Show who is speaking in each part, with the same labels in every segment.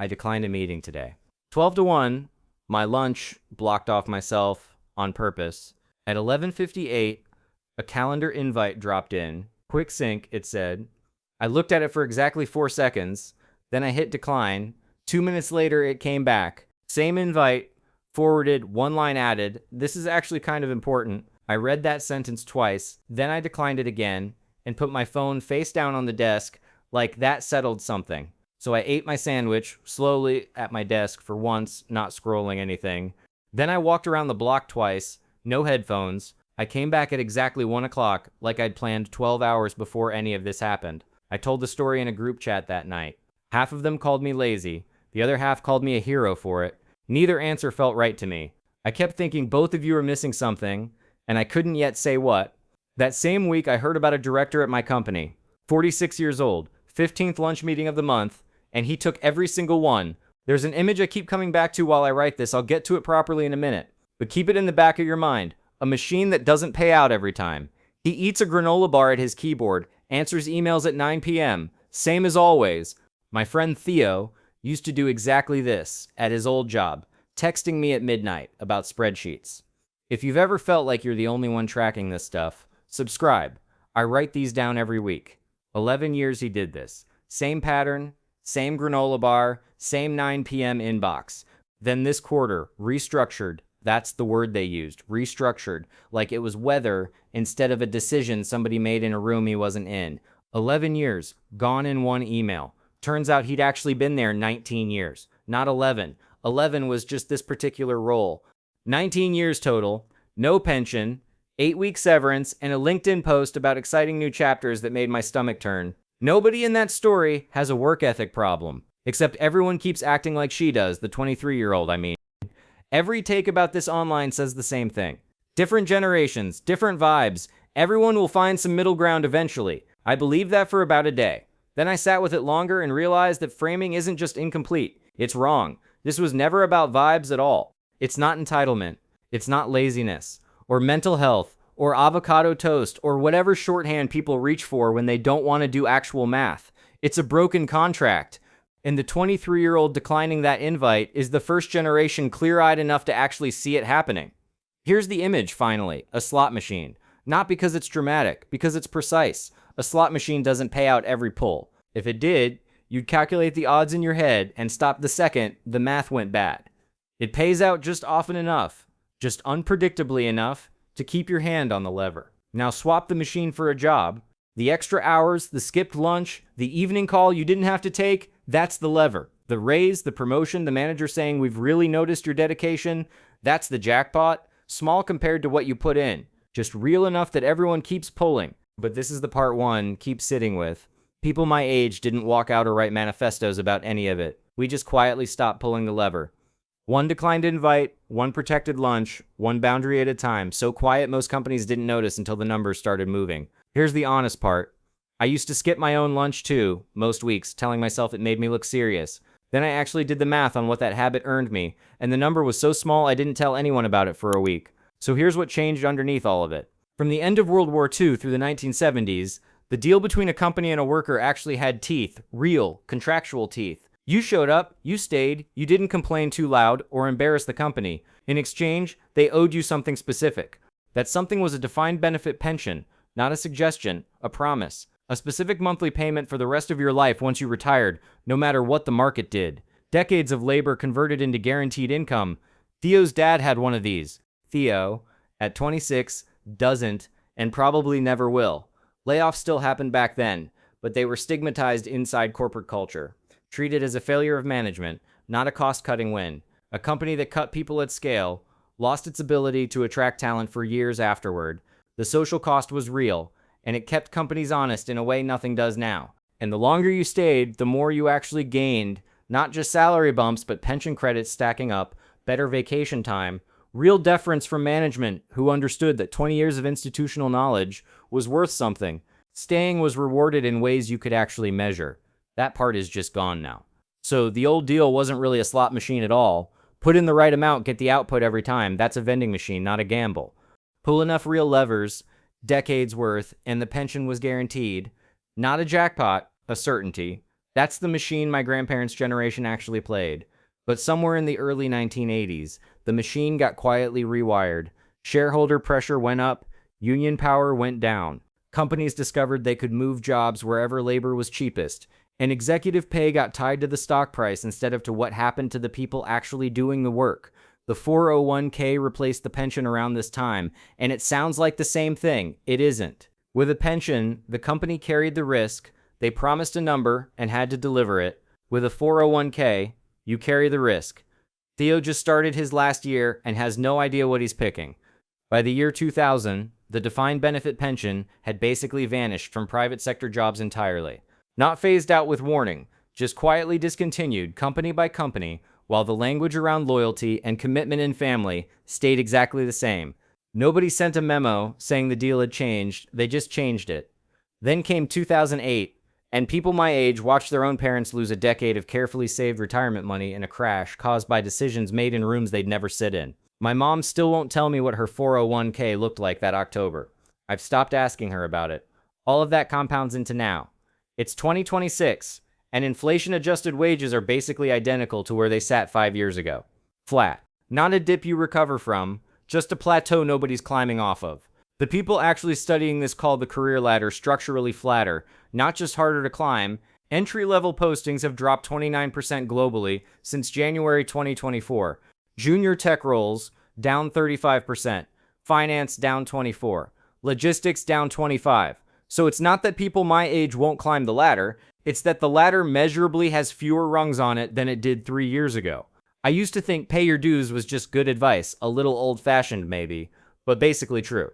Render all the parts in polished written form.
Speaker 1: I declined a meeting today. 12 to 1, my lunch blocked off myself on purpose. At 11:58, a calendar invite dropped in. Quick sync, it said. I looked at it for exactly 4 seconds. Then I hit decline. 2 minutes later, it came back. Same invite, forwarded, one line added. This is actually kind of important. I read that sentence twice. Then I declined it again and put my phone face down on the desk like that settled something. So I ate my sandwich slowly at my desk for once, not scrolling anything. Then I walked around the block twice, no headphones. I came back at exactly 1 o'clock, like I'd planned 12 hours before any of this happened. I told the story in a group chat that night. Half of them called me lazy. The other half called me a hero for it. Neither answer felt right to me. I kept thinking both of you are missing something, and I couldn't yet say what. That same week, I heard about a director at my company, 46 years old, 15th lunch meeting of the month, and he took every single one. There's an image I keep coming back to while I write this. I'll get to it properly in a minute. But keep it in the back of your mind. A machine that doesn't pay out every time. He eats a granola bar at his keyboard, answers emails at 9 p.m., same as always. My friend Theo used to do exactly this at his old job, texting me at midnight about spreadsheets. If you've ever felt like you're the only one tracking this stuff, subscribe. I write these down every week. 11 years he did this. Same pattern, same granola bar, same 9 p.m. inbox. Then this quarter, restructured. That's the word they used, restructured, like it was weather instead of a decision somebody made in a room he wasn't in. 11 years, gone in one email. Turns out he'd actually been there 19 years, not 11. 11 was just this particular role. 19 years total, no pension, 8-week severance, and a LinkedIn post about exciting new chapters that made my stomach turn. Nobody in that story has a work ethic problem, except everyone keeps acting like she does, the 23-year-old, I mean. Every take about this online says the same thing. Different generations, different vibes. Everyone will find some middle ground eventually. I believed that for about a day. Then I sat with it longer and realized that framing isn't just incomplete. It's wrong. This was never about vibes at all. It's not entitlement. It's not laziness, or mental health, or avocado toast, or whatever shorthand people reach for when they don't want to do actual math. It's a broken contract. And the 23-year-old declining that invite is the first generation clear-eyed enough to actually see it happening. Here's the image, finally, a slot machine. Not because it's dramatic, because it's precise. A slot machine doesn't pay out every pull. If it did, you'd calculate the odds in your head and stop the second the math went bad. It pays out just often enough, just unpredictably enough, to keep your hand on the lever. Now swap the machine for a job. The extra hours, the skipped lunch, the evening call you didn't have to take, that's the lever. The raise, the promotion, the manager saying we've really noticed your dedication, that's the jackpot. Small compared to what you put in. Just real enough that everyone keeps pulling. But this is the part one, keep sitting with. People my age didn't walk out or write manifestos about any of it. We just quietly stopped pulling the lever. One declined invite, one protected lunch, one boundary at a time. So quiet most companies didn't notice until the numbers started moving. Here's the honest part. I used to skip my own lunch too, most weeks, telling myself it made me look serious. Then I actually did the math on what that habit earned me, and the number was so small I didn't tell anyone about it for a week. So here's what changed underneath all of it. From the end of World War II through the 1970s, the deal between a company and a worker actually had teeth, real, contractual teeth. You showed up, you stayed, you didn't complain too loud or embarrass the company. In exchange, they owed you something specific. That something was a defined benefit pension, not a suggestion, a promise. A specific monthly payment for the rest of your life once you retired, no matter what the market did. Decades of labor converted into guaranteed income. Theo's dad had one of these. Theo, at 26, doesn't, and probably never will. Layoffs still happened back then, but they were stigmatized inside corporate culture. Treated as a failure of management, not a cost-cutting win. A company that cut people at scale, lost its ability to attract talent for years afterward. The social cost was real, and it kept companies honest in a way nothing does now. And the longer you stayed, the more you actually gained, not just salary bumps, but pension credits stacking up, better vacation time, real deference from management who understood that 20 years of institutional knowledge was worth something. Staying was rewarded in ways you could actually measure. That part is just gone now. So the old deal wasn't really a slot machine at all. Put in the right amount, get the output every time. That's a vending machine, not a gamble. Pull enough real levers, decades worth, and the pension was guaranteed. Not a jackpot, a certainty. That's the machine my grandparents' generation actually played. But somewhere in the early 1980s, the machine got quietly rewired. Shareholder pressure went up, union power went down. Companies discovered they could move jobs wherever labor was cheapest, and executive pay got tied to the stock price instead of to what happened to the people actually doing the work. The 401k replaced the pension around this time, and it sounds like the same thing. It isn't. With a pension, the company carried the risk, they promised a number, and had to deliver it. With a 401k, you carry the risk. Theo just started his last year and has no idea what he's picking. By the year 2000, the defined benefit pension had basically vanished from private sector jobs entirely. Not phased out with warning, just quietly discontinued company by company, while the language around loyalty and commitment in family stayed exactly the same. Nobody sent a memo saying the deal had changed, they just changed it. Then came 2008, and people my age watched their own parents lose a decade of carefully saved retirement money in a crash caused by decisions made in rooms they'd never sit in. My mom still won't tell me what her 401k looked like that October. I've stopped asking her about it. All of that compounds into now. It's 2026, and inflation-adjusted wages are basically identical to where they sat 5 years ago. Flat. Not a dip you recover from, just a plateau nobody's climbing off of. The people actually studying this call the career ladder structurally flatter, not just harder to climb. Entry-level postings have dropped 29% globally since January 2024. Junior tech roles down 35%. Finance down 24%. Logistics down 25%. So it's not that people my age won't climb the ladder, it's that the ladder measurably has fewer rungs on it than it did 3 years ago. I used to think pay your dues was just good advice, a little old-fashioned maybe, but basically true.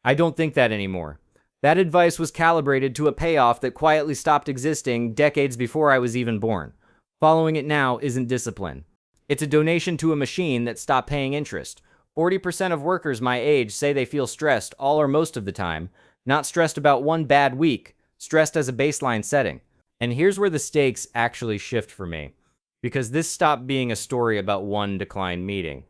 Speaker 1: I don't think that anymore. That advice was calibrated to a payoff that quietly stopped existing decades before I was even born. Following it now isn't discipline. It's a donation to a machine that stopped paying interest. 40% of workers my age say they feel stressed all or most of the time, not stressed about one bad week, stressed as a baseline setting. And here's where the stakes actually shift for me, because this stopped being a story about one declined meeting.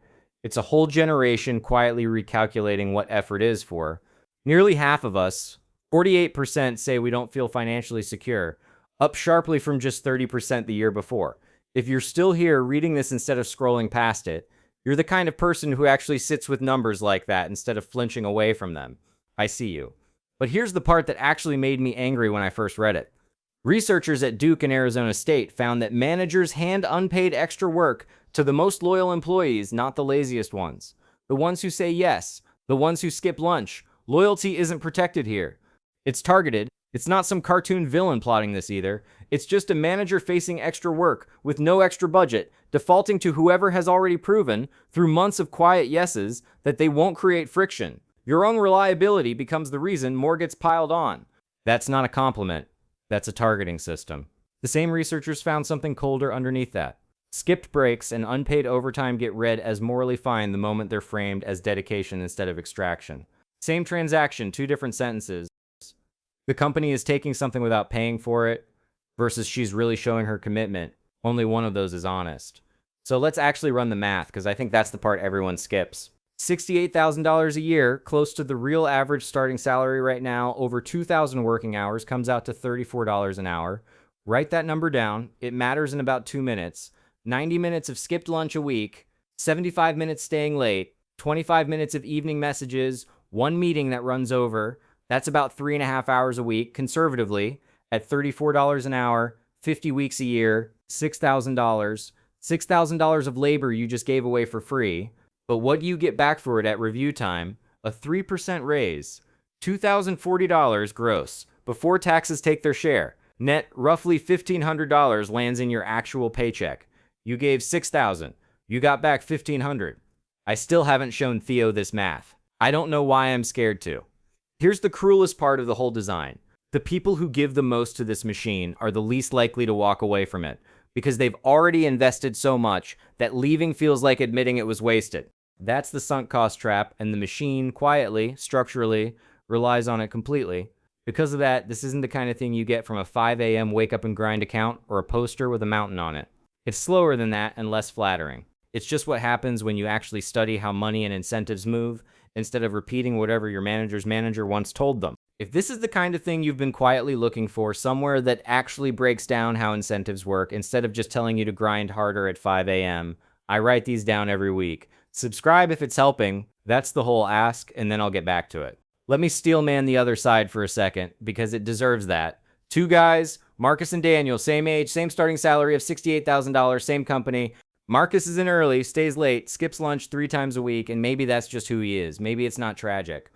Speaker 1: It's a whole generation quietly recalculating what effort is for. Nearly half of us, 48%, say we don't feel financially secure, up sharply from just 30% the year before. If you're still here reading this instead of scrolling past it, you're the kind of person who actually sits with numbers like that instead of flinching away from them. I see you. But here's the part that actually made me angry when I first read it. Researchers at Duke and Arizona State found that managers hand unpaid extra work to the most loyal employees, not the laziest ones. The ones who say yes, the ones who skip lunch. Loyalty isn't protected here. It's targeted. It's not some cartoon villain plotting this either. It's just a manager facing extra work with no extra budget, defaulting to whoever has already proven, through months of quiet yeses, that they won't create friction. Your own reliability becomes the reason more gets piled on. That's not a compliment. That's a targeting system. The same researchers found something colder underneath that. Skipped breaks and unpaid overtime get read as morally fine the moment they're framed as dedication instead of extraction. Same transaction, two different sentences. The company is taking something without paying for it, versus she's really showing her commitment. Only one of those is honest. So let's actually run the math, because I think that's the part everyone skips. $68,000 a year, close to the real average starting salary right now, over 2,000 working hours, comes out to $34 an hour. Write that number down. It matters in about 2 minutes. 90 minutes of skipped lunch a week, 75 minutes staying late, 25 minutes of evening messages, one meeting that runs over. That's about 3.5 hours a week, conservatively, at $34 an hour, 50 weeks a year, $6,000. $6,000 of labor you just gave away for free. But what do you get back for it at review time? A 3% raise. $2,040 gross, before taxes take their share. Net, roughly $1,500 lands in your actual paycheck. You gave $6,000. You got back $1,500. I still haven't shown Theo this math. I don't know why I'm scared to. Here's the cruelest part of the whole design. The people who give the most to this machine are the least likely to walk away from it, because they've already invested so much that leaving feels like admitting it was wasted. That's the sunk cost trap, and the machine, quietly, structurally, relies on it completely. Because of that, this isn't the kind of thing you get from a 5 a.m. wake up and grind account or a poster with a mountain on it. It's slower than that and less flattering. It's just what happens when you actually study how money and incentives move, instead of repeating whatever your manager's manager once told them. If this is the kind of thing you've been quietly looking for, somewhere that actually breaks down how incentives work instead of just telling you to grind harder at 5 a.m., I write these down every week. Subscribe if it's helping. That's the whole ask, and then I'll get back to it. Let me steel man the other side for a second, because it deserves that. Two guys, Marcus and Daniel, same age, same starting salary of $68,000, same company. Marcus is in early, stays late, skips lunch 3 times a week, and maybe that's just who he is. Maybe it's not tragic.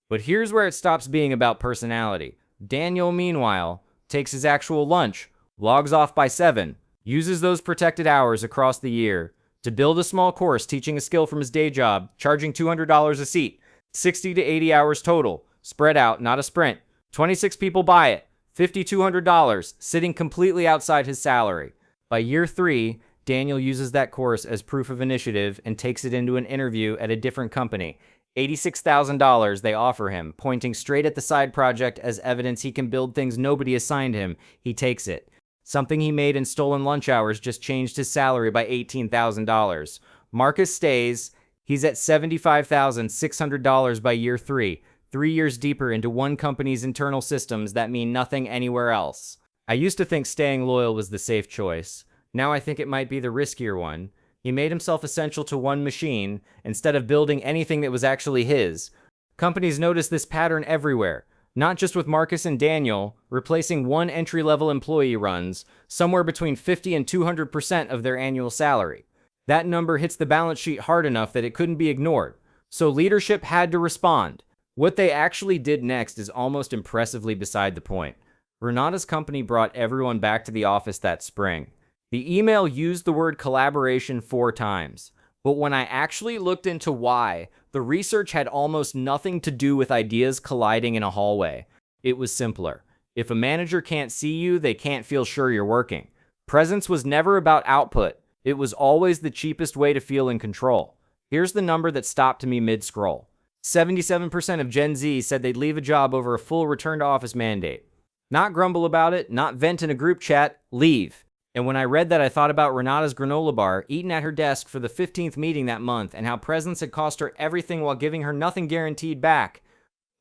Speaker 1: But here's where it stops being about personality. Daniel, meanwhile, takes his actual lunch, logs off by 7, uses those protected hours across the year to build a small course teaching a skill from his day job, charging $200 a seat, 60 to 80 hours total, spread out, not a sprint. 26 people buy it, $5,200, sitting completely outside his salary. By year 3, Daniel uses that course as proof of initiative and takes it into an interview at a different company. $86,000 they offer him, pointing straight at the side project as evidence he can build things nobody assigned him. He takes it. Something he made in stolen lunch hours just changed his salary by $18,000. Marcus stays. He's at $75,600 by year 3, 3 years deeper into one company's internal systems that mean nothing anywhere else. I used to think staying loyal was the safe choice. Now I think it might be the riskier one. He made himself essential to one machine instead of building anything that was actually his. Companies notice this pattern everywhere, not just with Marcus and Daniel. Replacing one entry-level employee runs somewhere between 50 and 200% of their annual salary. That number hits the balance sheet hard enough that it couldn't be ignored. So leadership had to respond. What they actually did next is almost impressively beside the point. Renata's company brought everyone back to the office that spring. The email used the word collaboration 4 times, but when I actually looked into why, the research had almost nothing to do with ideas colliding in a hallway. It was simpler. If a manager can't see you, they can't feel sure you're working. Presence was never about output. It was always the cheapest way to feel in control. Here's the number that stopped me mid-scroll. 77% of Gen Z said they'd leave a job over a full return-to-office mandate. Not grumble about it, not vent in a group chat, leave. And when I read that, I thought about Renata's granola bar eaten at her desk for the 15th meeting that month and how presence had cost her everything while giving her nothing guaranteed back.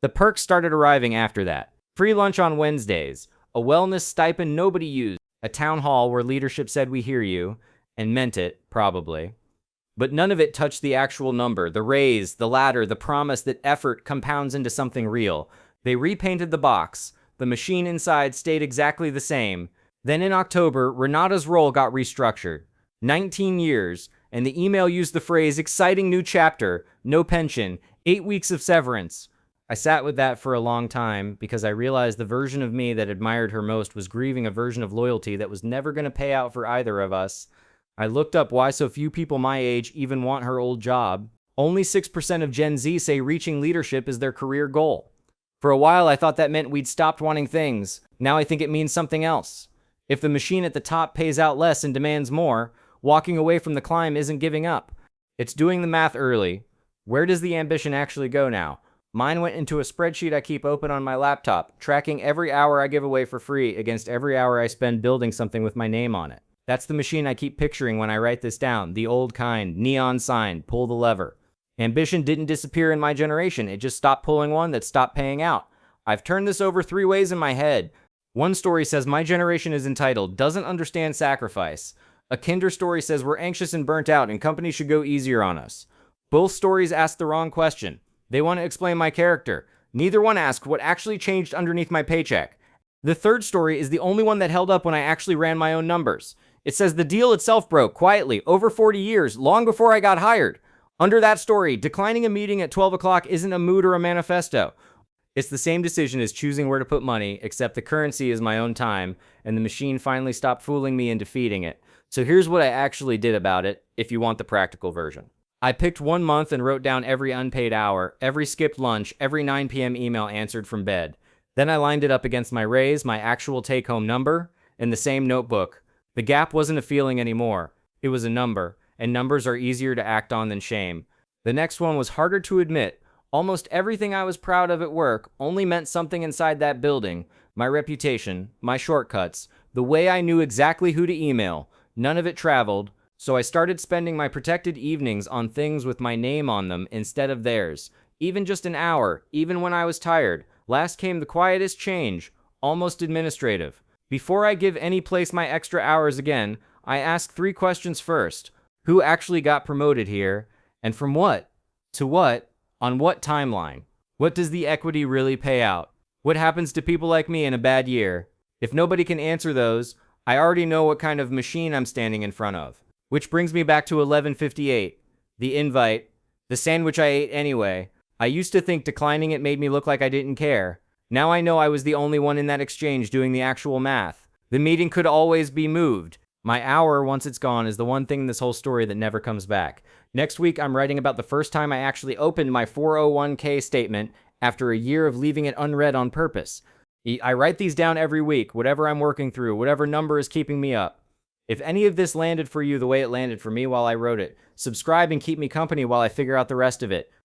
Speaker 1: The perks started arriving after that. Free lunch on Wednesdays, a wellness stipend nobody used, a town hall where leadership said we hear you, and meant it, probably. But none of it touched the actual number, the raise, the ladder, the promise that effort compounds into something real. They repainted the box. The machine inside stayed exactly the same. Then in October, Renata's role got restructured. 19 years, and the email used the phrase, exciting new chapter, no pension, 8 weeks of severance. I sat with that for a long time because I realized the version of me that admired her most was grieving a version of loyalty that was never going to pay out for either of us. I looked up why so few people my age even want her old job. Only 6% of Gen Z say reaching leadership is their career goal. For a while, I thought that meant we'd stopped wanting things. Now I think it means something else. If the machine at the top pays out less and demands more, walking away from the climb isn't giving up. It's doing the math early. Where does the ambition actually go now? Mine went into a spreadsheet I keep open on my laptop, tracking every hour I give away for free against every hour I spend building something with my name on it. That's the machine I keep picturing when I write this down, the old kind, neon sign, pull the lever. Ambition didn't disappear in my generation, it just stopped pulling one that stopped paying out. I've turned this over 3 ways in my head. One story says my generation is entitled, doesn't understand sacrifice. A kinder story says we're anxious and burnt out and companies should go easier on us. Both stories ask the wrong question. They want to explain my character. Neither one asked what actually changed underneath my paycheck. The third story is the only one that held up when I actually ran my own numbers. It says the deal itself broke quietly over 40 years, long before I got hired. Under that story, declining a meeting at 12 o'clock isn't a mood or a manifesto. It's the same decision as choosing where to put money, except the currency is my own time, and the machine finally stopped fooling me into feeding it. So here's what I actually did about it, if you want the practical version. I picked 1 month and wrote down every unpaid hour, every skipped lunch, every 9 p.m. email answered from bed. Then I lined it up against my raise, my actual take-home number, in the same notebook. The gap wasn't a feeling anymore. It was a number, and numbers are easier to act on than shame. The next one was harder to admit. Almost everything I was proud of at work only meant something inside that building. My reputation, my shortcuts, the way I knew exactly who to email. None of it traveled, so I started spending my protected evenings on things with my name on them instead of theirs. Even just an hour, even when I was tired. Last came the quietest change, almost administrative. Before I give any place my extra hours again, I ask 3 questions first. Who actually got promoted here? And from what? To what? On what timeline? What does the equity really pay out? What happens to people like me in a bad year? If nobody can answer those, I already know what kind of machine I'm standing in front of. Which brings me back to 11:58. The invite. The sandwich I ate anyway. I used to think declining it made me look like I didn't care. Now I know I was the only one in that exchange doing the actual math. The meeting could always be moved. My hour, once it's gone, is the one thing in this whole story that never comes back. Next week, I'm writing about the first time I actually opened my 401k statement after a year of leaving it unread on purpose. I write these down every week, whatever I'm working through, whatever number is keeping me up. If any of this landed for you the way it landed for me while I wrote it, subscribe and keep me company while I figure out the rest of it.